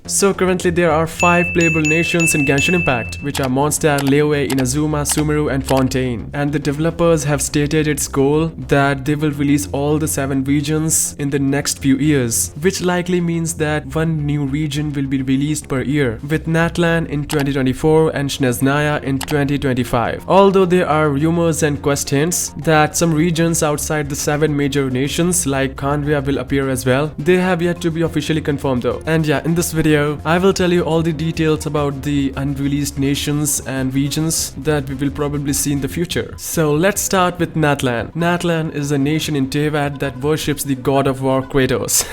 So currently there are 5 playable nations in Genshin Impact, which are Mondstadt, Liyue, Inazuma, Sumeru and Fontaine. And the developers have stated its goal that they will release all the 7 regions in the next few years, which likely means that one new region will be released per year, with Natlan in 2024 and Snezhnaya in 2025. Although there are rumors and quest hints that some regions outside the 7 major nations like Khanvia will appear as well, they have yet to be officially confirmed though. And yeah, in this video I will tell you all the details about the unreleased nations and regions that we will probably see in the future. So let's start with Natlan. Natlan is a nation in Teyvat that worships the god of war Kratos.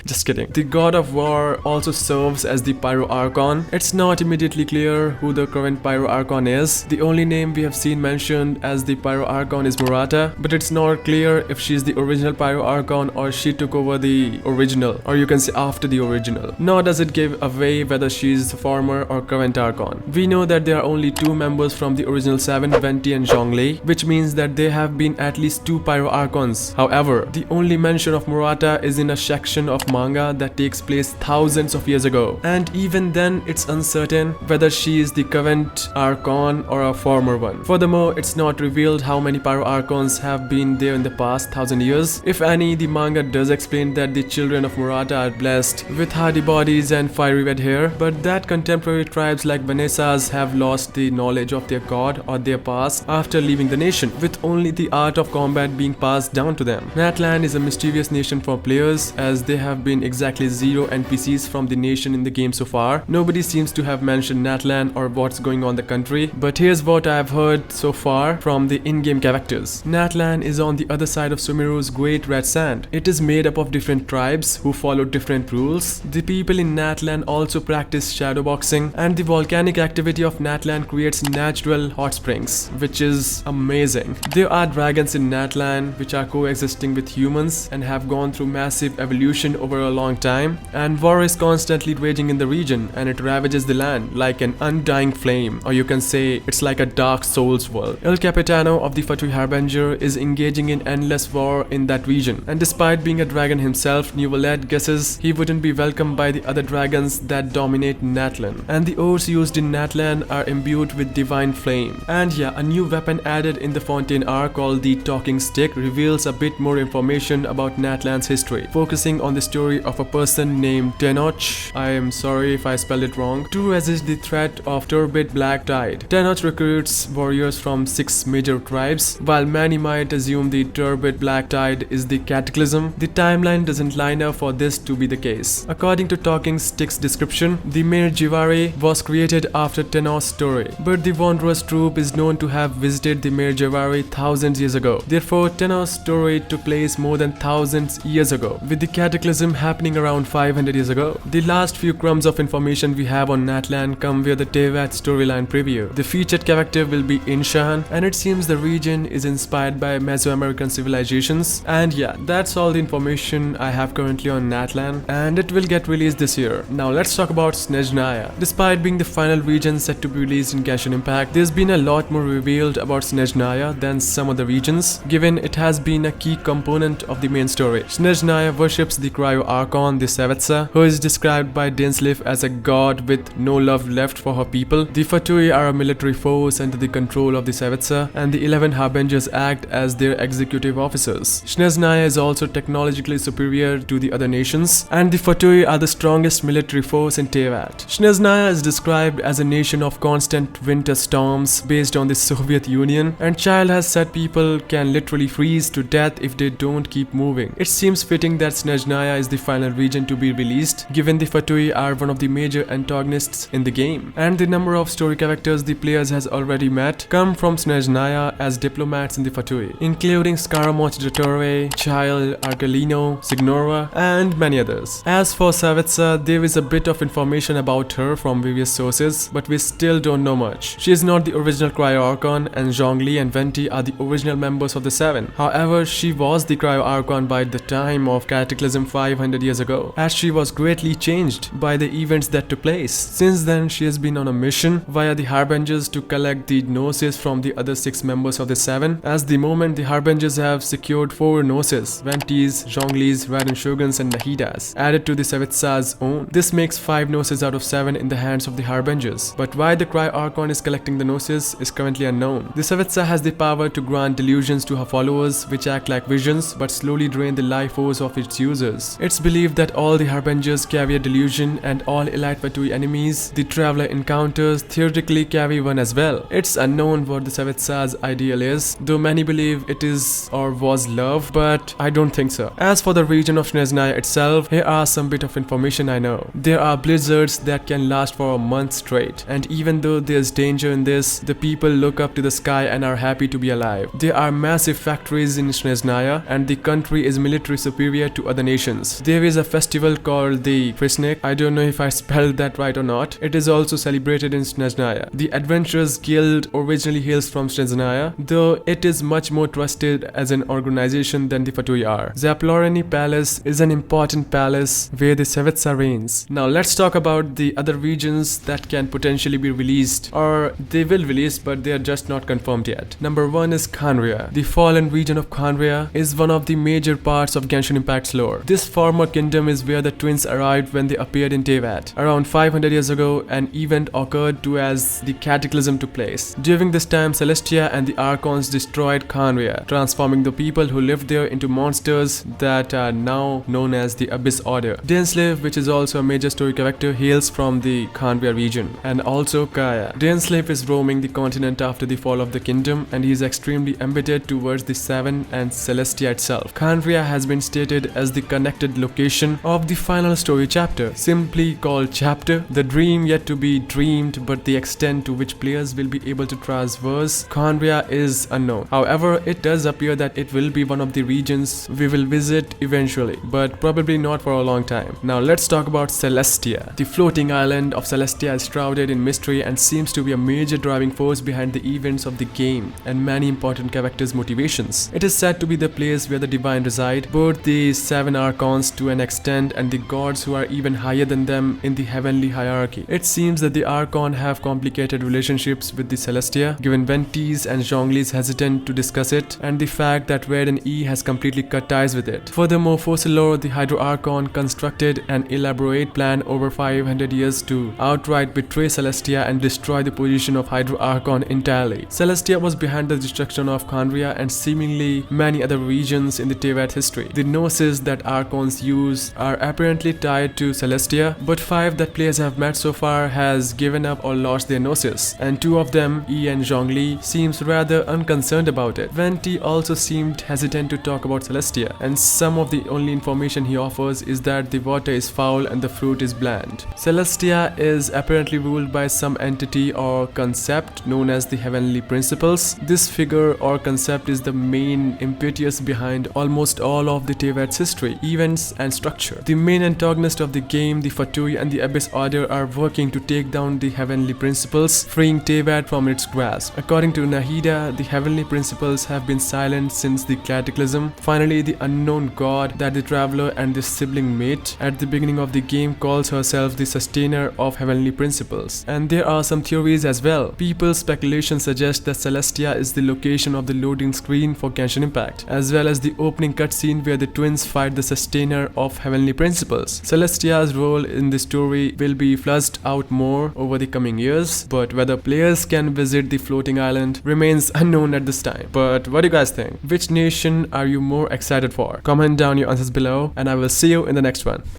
Just kidding. The god of war also serves as the Pyro Archon. It's not immediately clear who the current Pyro Archon is. The only name we have seen mentioned as the Pyro Archon is Murata, but it's not clear if she's the original Pyro Archon or she took over the original, or you can say after the original. Nor does it give away whether she's the former or current Archon. We know that there are only 2 members from the original 7, Venti and Zhongli, which means that there have been at least 2 Pyro Archons. However, the only mention of Murata is in a section of manga that takes place thousands of years ago, and even then it's uncertain whether she is the current Archon or a former one. Furthermore, it's not revealed how many Pyro Archons have been there in the past 1000 years. If any, the manga does explain that the children of Murata are blessed with hardy bodies and fiery red hair, but that contemporary tribes like Vanessa's have lost the knowledge of their god or their past after leaving the nation, with only the art of combat being passed down to them. Natlan is a mysterious nation for players, as there have been exactly 0 NPCs from the nation in the game so far. Nobody seems to have mentioned Natlan or what's going on in the country, but here's what I have heard so far from the in-game characters. Natlan is on the other side of Sumeru's Great Red Sand. It is made up of different tribes who follow different rules. The people in Natlan also practice shadowboxing, and the volcanic activity of Natlan creates natural hot springs, which is amazing. There are dragons in Natlan which are coexisting with humans and have gone through massive evolution over a long time, and war is constantly raging in the region and it ravages the land like an undying flame, or you can say it's like a Dark Souls world. El Capitano of the Fatui Harbinger is engaging in endless war in that region, and despite being a dragon himself, Neuvillette guesses he wouldn't be welcomed by the other dragons that dominate Natlan, and the ores used in Natlan are imbued with divine flame. And yeah, a new weapon added in the Fontaine arc called the Talking Stick reveals a bit more information about Natlan's history, focusing on the story of a person named Tenoch, I am sorry if I spelled it wrong, to resist the threat of turbid black tide. Tenoch recruits warriors from 6 major tribes. While many might assume the turbid black tide is the cataclysm, the timeline doesn't line up for this to be the case. According to Talking Stick's description, the Mir Jivare was created after Tenoch's story, but the Wanderer's troop is known to have visited the Mir Jivare thousands years ago. Therefore, Tenoch's story took place more than thousands years ago, with the cataclysm happening around 500 years ago. The last few crumbs of information we have on Natlan come via the Teyvat storyline preview. The featured character will be Inshan, and it seems the region is inspired by Mesoamerican civilizations. And yeah, that's all the information I have currently on Natlan, and it will get released this year. Now let's talk about Snezhnaya. Despite being the final region set to be released in Genshin Impact, there's been a lot more revealed about Snezhnaya than some other regions, given it has been a key component of the main story. Snezhnaya worships the Cryo Archon, the Sevetsa, who is described by Dainsleif as a god with no love left for her people. The Fatui are a military force under the control of the Sevetsa, and the 11 Harbingers act as their executive officers. Snezhnaya is also technologically superior to the other nations, and the Fatui are the strongest military force in Teyvat. Snezhnaya is described as a nation of constant winter storms based on the Soviet Union, and Child has said people can literally freeze to death if they don't keep moving. It seems fitting that Snezhnaya is the final region to be released, given the Fatui are one of the major antagonists in the game, and the number of story characters the players has already met come from Snezhnaya as diplomats in the Fatui, including Scaramouche Dottore, Child, Argelino, Signora, and many others. As for Sevetsa, there is a bit of information about her from various sources, but we still don't know much. She is not the original Cryo Archon, and Zhongli and Venti are the original members of the 7. However, she was the Cryo Archon by the time of Cataclysm 500 years ago, as she was greatly changed by the events that took place. Since then, she has been on a mission via the Harbingers to collect the Gnosis from the other 6 members of the 7. As the moment, the Harbingers have secured 4 Gnosis, Ventis, Zhongli's, Raiden Shoguns and Nahidas, added to the Sevetsa's own. This This makes 5 Gnosis out of 7 in the hands of the Harbingers. But why the Cry Archon is collecting the Gnosis is currently unknown. The Savitsa has the power to grant delusions to her followers, which act like visions but slowly drain the life force of its users. It's believed that all the Harbingers carry a delusion, and all Elite Fatui enemies the Traveler encounters theoretically carry one as well. It's unknown what the Savitsa's ideal is, though many believe it is or was love, but I don't think so. As for the region of Snezhnaya itself, here are some bit of information I know. There are blizzards that can last for a month straight, and even though there's danger in this, the people look up to the sky and are happy to be alive. There are massive factories in Snezhnaya, and the country is military superior to other nations. There is a festival called the Krisnik. I don't know if I spelled that right or not. It is also celebrated in Snezhnaya. The Adventurers Guild originally hails from Snezhnaya, though it is much more trusted as an organization than the Fatui are. Zaplorani Palace is an important palace where the Savitsa reigns. Now let's talk about the other regions that can potentially be released, or they will release but they are just not confirmed yet. Number 1 is Khaenri'ah. The fallen region of Khaenri'ah is one of the major parts of Genshin Impact's lore. This former kingdom is where the twins arrived when they appeared in Teyvat. Around 500 years ago, an event occurred to as the Cataclysm took place. During this time, Celestia and the Archons destroyed Khaenri'ah, transforming the people who lived there into monsters that are now known as the Abyss Order. Dainsleif, which is also a major story character, hails from the Khaenri'ah region, and also Kaya. Dainsleif is roaming the continent after the fall of the kingdom, and he is extremely embittered towards the Seven and Celestia itself. Khaenri'ah has been stated as the connected location of the final story chapter, simply called Chapter, the dream yet to be dreamed, but the extent to which players will be able to traverse Khaenri'ah is unknown. However, it does appear that it will be one of the regions we will visit eventually, but probably not for a long time. Now let's talk about Celestia. The floating island of Celestia is shrouded in mystery and seems to be a major driving force behind the events of the game and many important characters' motivations. It is said to be the place where the divine reside, both the 7 Archons to an extent and the gods who are even higher than them in the heavenly hierarchy. It seems that the Archon have complicated relationships with the Celestia, given Venti's and Zhongli's hesitant to discuss it, and the fact that Red and E has completely cut ties with it. Furthermore, fossil lore, the Hydro Archon constructed an elaborate plan over 500 years to outright betray Celestia and destroy the position of Hydro Archon entirely. Celestia was behind the destruction of Khaenri'ah and seemingly many other regions in the Teyvat history. The Gnosis that Archons use are apparently tied to Celestia, but 5 that players have met so far has given up or lost their Gnosis, and 2 of them, E and Zhongli, seems rather unconcerned about it. Venti also seemed hesitant to talk about Celestia, and some of the only information he offers is that the water is foul and the fruit is bland. Celestia is apparently ruled by some entity or concept known as the Heavenly Principles. This figure or concept is the main impetus behind almost all of the Teyvat's history, events and structure. The main antagonist of the game, the Fatui and the Abyss Order, are working to take down the Heavenly Principles, freeing Teyvat from its grasp. According to Nahida, the Heavenly Principles have been silent since the Cataclysm. Finally, the unknown god that the Traveler and the sibling mate at the beginning of the game calls herself the Sustainer of Heavenly Principles. And there are some theories as well. People's speculation suggests that Celestia is the location of the loading screen for Genshin Impact, as well as the opening cutscene where the twins fight the Sustainer of Heavenly Principles. Celestia's role in the story will be fleshed out more over the coming years, but whether players can visit the floating island remains unknown at this time. But what do you guys think? Which nation are you more excited for? Comment down your answers below, and I will see you in the next one.